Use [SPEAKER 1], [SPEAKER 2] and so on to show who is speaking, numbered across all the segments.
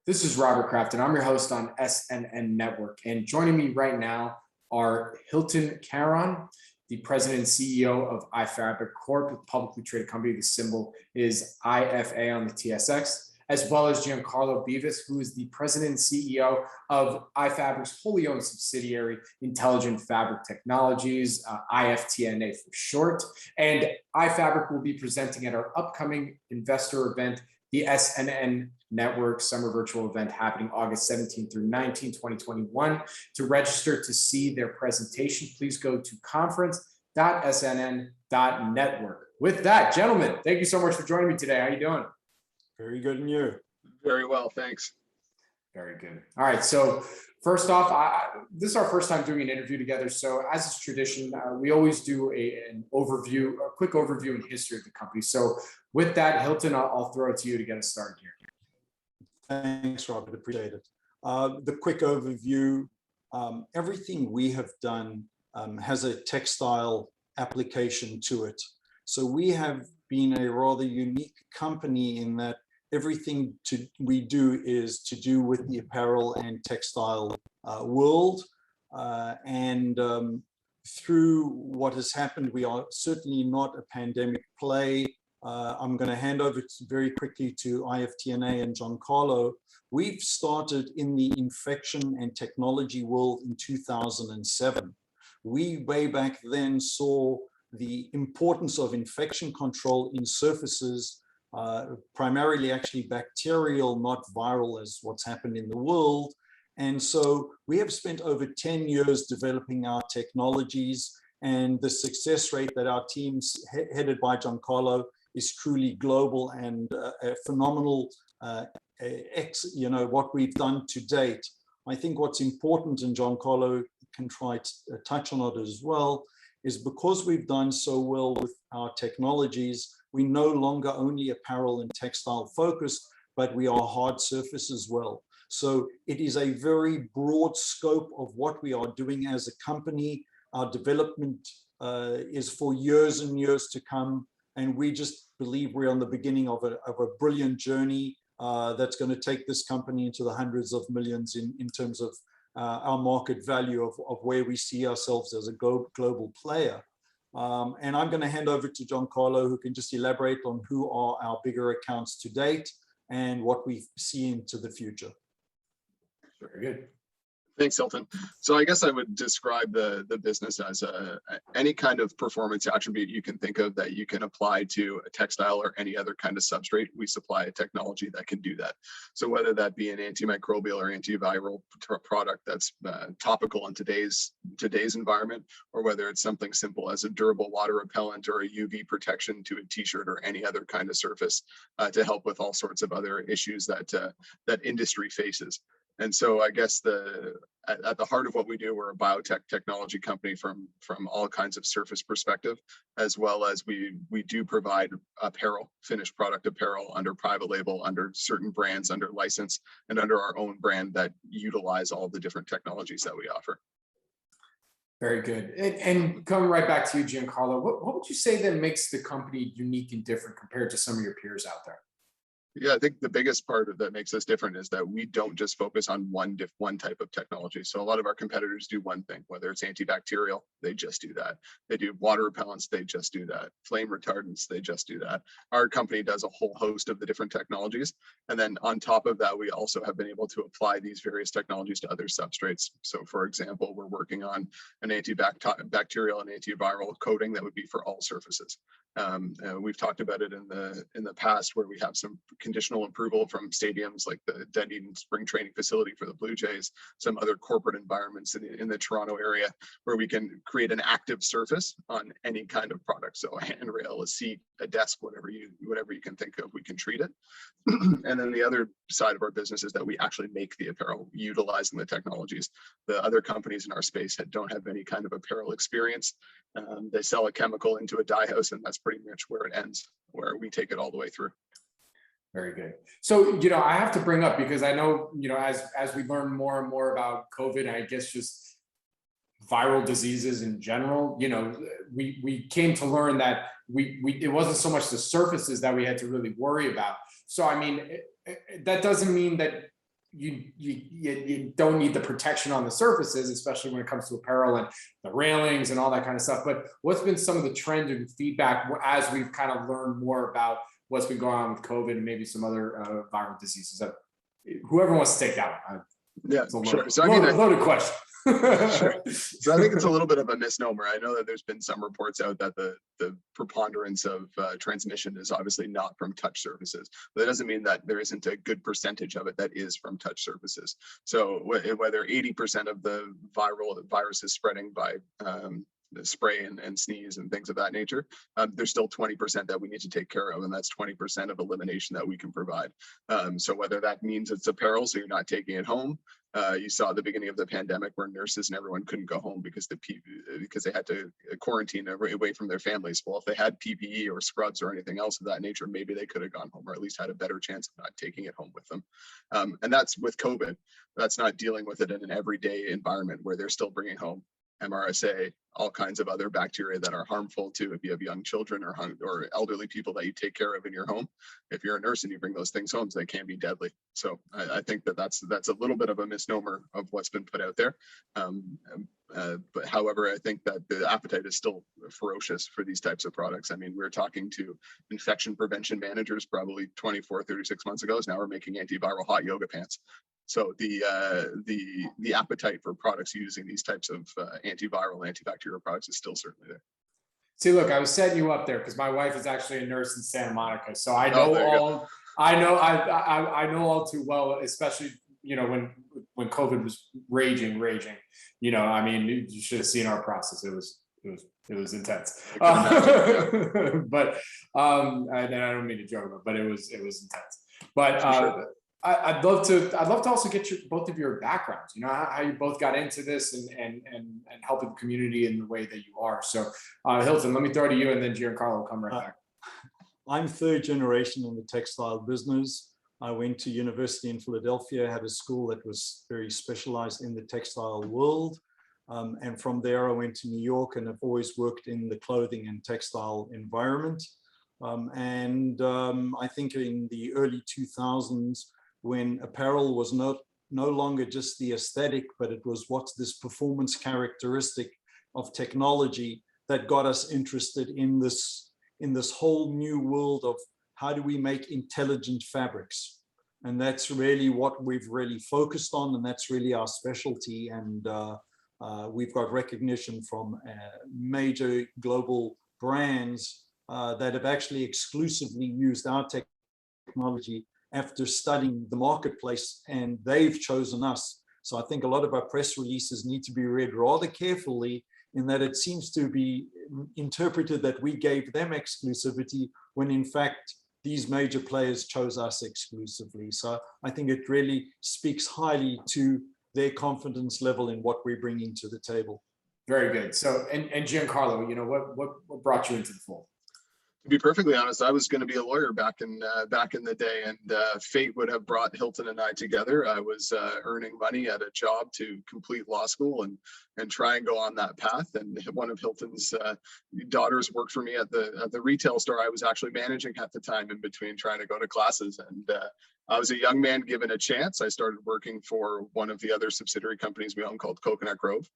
[SPEAKER 1] This is Robert Kraft, and I'm your host on SNN.Network. And joining me right now are Hylton Karon, the president and CEO of iFabric Corp, a publicly traded company. The symbol is IFA on the TSX, as well as Giancarlo Beevis, who is the president and CEO of iFabric's wholly owned subsidiary, Intelligent Fabric Technologies, IFTNA for short. And iFabric will be presenting at our upcoming investor event, the SNN.Network Summer Virtual Event, happening August 17 through 19, 2021. To register to see their presentation, please go to conference.snn.network. With that, gentlemen, thank you so much for joining me today. How are you doing?
[SPEAKER 2] Very good, and you?
[SPEAKER 3] Very well, thanks.
[SPEAKER 1] Very good. All right, so first off, this is our first time doing an interview together. So as is tradition, we always do a quick overview and history of the company. So with that, Hylton, I'll throw it to you to get us started here.
[SPEAKER 2] Thanks, Robert, appreciate it. The quick overview, everything we have done has a textile application to it. So we have been a rather unique company in that everything we do is to do with the apparel and textile world. Through what has happened, we are certainly not a pandemic play. I'm going to hand over very quickly to IFTNA and Giancarlo. We've started in the infection and technology world in 2007. We way back then saw the importance of infection control in surfaces, primarily actually bacterial, not viral as what's happened in the world. And so we have spent over 10 years developing our technologies, and the success rate that our teams headed by Giancarlo is truly global and a phenomenal, what we've done to date. I think what's important, and Giancarlo can try to touch on it as well, is because we've done so well with our technologies, we no longer only apparel and textile focused, but we are hard surface as well. So it is a very broad scope of what we are doing as a company. Our development is for years and years to come. And we just believe we're on the beginning of a brilliant journey that's going to take this company into the hundreds of millions in terms of our market value of where we see ourselves as a global player. And I'm going to hand over to Giancarlo, who can just elaborate on who are our bigger accounts to date and what we see into the future.
[SPEAKER 1] Very good.
[SPEAKER 3] Thanks, Hylton. So I guess I would describe the business as any kind of performance attribute you can think of that you can apply to a textile or any other kind of substrate. We supply a technology that can do that. So whether that be an antimicrobial or antiviral product that's topical in today's environment, or whether it's something simple as a durable water repellent or a UV protection to a t-shirt or any other kind of surface to help with all sorts of other issues that industry faces. And so I guess at the heart of what we do, we're a biotech technology company from all kinds of surface perspective, as well as we do provide apparel, finished product apparel under private label, under certain brands, under license, and under our own brand that utilize all the different technologies that we offer.
[SPEAKER 1] Very good. And coming right back to you, Giancarlo, what would you say that makes the company unique and different compared to some of your peers out there?
[SPEAKER 3] Yeah, I think the biggest part that makes us different is that we don't just focus on one type of technology. So a lot of our competitors do one thing, whether it's antibacterial, they just do that. They do water repellents, they just do that. Flame retardants, they just do that. Our company does a whole host of the different technologies. And then on top of that, we also have been able to apply these various technologies to other substrates. So for example, we're working on an antibacterial and antiviral coating that would be for all surfaces. We've talked about it in the past, where we have some conditional approval from stadiums like the Dunedin spring training facility for the Blue Jays, some other corporate environments in the Toronto area, where we can create an active surface on any kind of product. So a handrail, a seat, a desk, whatever you can think of, we can treat it. And then the other side of our business is that we actually make the apparel utilizing the technologies. The other companies in our space don't have any kind of apparel experience. They sell a chemical into a dye house, and that's pretty much where it ends, where we take it all the way through.
[SPEAKER 1] Very good. So, I have to bring up, because I know, as we learn more and more about COVID, and I guess just viral diseases in general, we came to learn that it wasn't so much the surfaces that we had to really worry about. So, I mean, that doesn't mean that you don't need the protection on the surfaces, especially when it comes to apparel and the railings and all that kind of stuff. But what's been some of the trend and feedback as we've kind of learned more about what's been going on with COVID and maybe some other viral diseases? That whoever wants to take that one.
[SPEAKER 3] Yeah, sure. So
[SPEAKER 1] loaded question.
[SPEAKER 3] Sure. So I think it's a little bit of a misnomer. I know that there's been some reports out that the preponderance of transmission is obviously not from touch surfaces. But that doesn't mean that there isn't a good percentage of it that is from touch surfaces. So whether 80% of the virus is spreading by the spray and sneeze and things of that nature, there's still 20% that we need to take care of, and that's 20% of elimination that we can provide. So whether that means it's apparel, so you're not taking it home. You saw at the beginning of the pandemic where nurses and everyone couldn't go home because they had to quarantine away from their families. Well, if they had PPE or scrubs or anything else of that nature, maybe they could have gone home, or at least had a better chance of not taking it home with them. And that's with COVID. That's not dealing with it in an everyday environment where they're still bringing home MRSA, all kinds of other bacteria that are harmful too if you have young children or elderly people that you take care of in your home. If you're a nurse and you bring those things home, they can be deadly. So I think that's a little bit of a misnomer of what's been put out there. But however, I think that the appetite is still ferocious for these types of products. I mean, we're talking to infection prevention managers probably 24, 36 months ago. Now we're making antiviral hot yoga pants. So the appetite for products using these types of antiviral, antibacterial products is still certainly there.
[SPEAKER 1] See, look, I was setting you up there because my wife is actually a nurse in Santa Monica, so I know I know all too well, especially when COVID was raging. I mean, you should have seen our process. It was intense. But and I don't mean to joke about it, but it was intense. But sure. I'd love to also get both of your backgrounds, how you both got into this and helping the community in the way that you are. So Hylton, let me throw it to you, and then Giancarlo will come right back.
[SPEAKER 2] I'm third generation in the textile business. I went to university in Philadelphia, had a school that was very specialized in the textile world. And from there I went to New York and have always worked in the clothing and textile environment. I think in the early 2000s, when apparel was no longer just the aesthetic, but it was what's this performance characteristic of technology that got us interested in this whole new world of how do we make intelligent fabrics. And that's really what we've really focused on, and that's really our specialty. And we've got recognition from major global brands that have actually exclusively used our technology after studying the marketplace, and they've chosen us. So I think a lot of our press releases need to be read rather carefully, in that it seems to be interpreted that we gave them exclusivity when in fact these major players chose us exclusively. So I think it really speaks highly to their confidence level in what we're bringing to the table.
[SPEAKER 1] Very good. So, and Giancarlo, what brought you into the fold?
[SPEAKER 3] To be perfectly honest, I was going to be a lawyer back in the day, and fate would have brought Hylton and I together. I was earning money at a job to complete law school and try and go on that path. And one of Hylton's daughters worked for me at the retail store I was actually managing at the time, in between trying to go to classes. And I was a young man given a chance. I started working for one of the other subsidiary companies we own called Coconut Grove.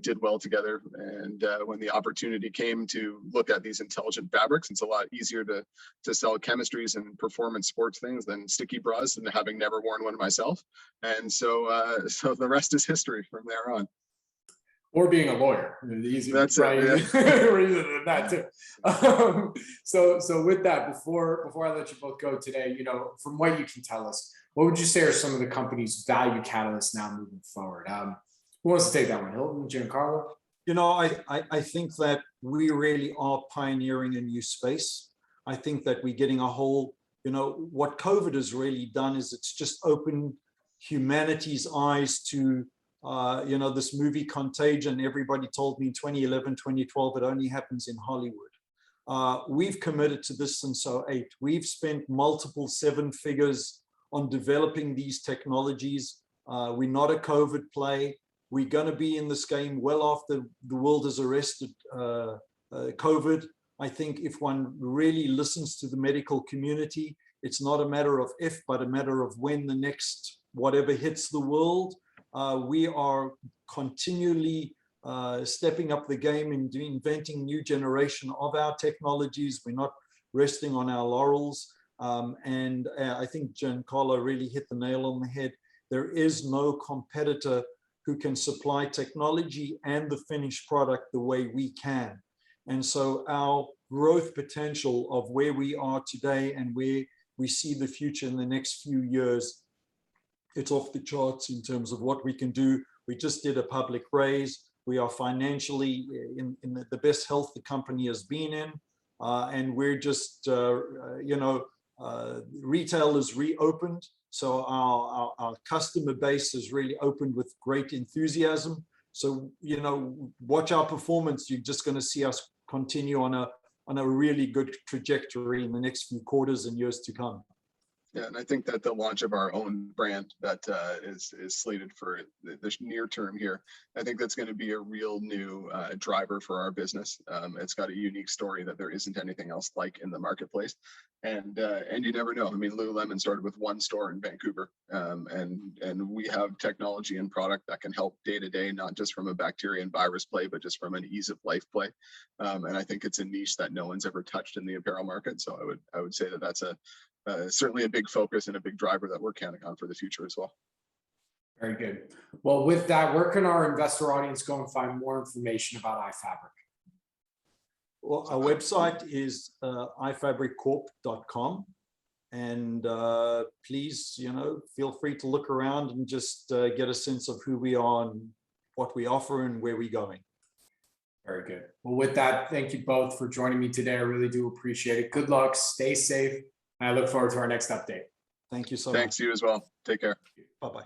[SPEAKER 3] Did well together, and when the opportunity came to look at these intelligent fabrics, it's a lot easier to sell chemistries and performance sports things than sticky bras, and having never worn one myself. And so the rest is history from there on.
[SPEAKER 1] Or being a lawyer.
[SPEAKER 3] That's right.
[SPEAKER 1] We're easier than that too. So with that, before I let you both go today, from what you can tell us, what would you say are some of the company's value catalysts now moving forward? Who wants to take that one? Hylton, Giancarlo?
[SPEAKER 2] I think that we really are pioneering a new space. I think that we're getting a whole, what COVID has really done is it's just opened humanity's eyes to this movie Contagion. Everybody told me in 2011, 2012, it only happens in Hollywood. We've committed to this since 2008. We've spent multiple 7 figures on developing these technologies. We're not a COVID play. We're going to be in this game well after the world has arrested COVID. I think if one really listens to the medical community, It's not a matter of if, but a matter of when the next whatever hits the world. We are continually stepping up the game and inventing new generation of our technologies. We're not resting on our laurels. And I think Giancarlo really hit the nail on the head. There is no competitor who can supply technology and the finished product the way we can. And so our growth potential of where we are today and where we see the future in the next few years, it's off the charts in terms of what we can do. We just did a public raise. We are financially in the best health the company has been in. And we're just, retail is reopened. So our customer base is really opened with great enthusiasm. So, watch our performance. You're just going to see us continue on a really good trajectory in the next few quarters and years to come.
[SPEAKER 3] Yeah, and I think that the launch of our own brand that is slated for the near term here, I think that's going to be a real new driver for our business. It's got a unique story that there isn't anything else like in the marketplace, and you never know. I mean, Lululemon started with one store in Vancouver, and we have technology and product that can help day to day, not just from a bacteria and virus play, but just from an ease of life play. And I think it's a niche that no one's ever touched in the apparel market. So I would say that that's certainly a big focus and a big driver that we're counting on for the future as well.
[SPEAKER 1] Very good. Well, with that, where can our investor audience go and find more information about iFabric?
[SPEAKER 2] Well, our website is iFabricCorp.com, and please, feel free to look around and just get a sense of who we are and what we offer and where we're going.
[SPEAKER 1] Very good. Well, with that, thank you both for joining me today. I really do appreciate it. Good luck. Stay safe. I look forward to our next update.
[SPEAKER 2] Thanks, you as well.
[SPEAKER 3] Take care.
[SPEAKER 2] Bye-bye.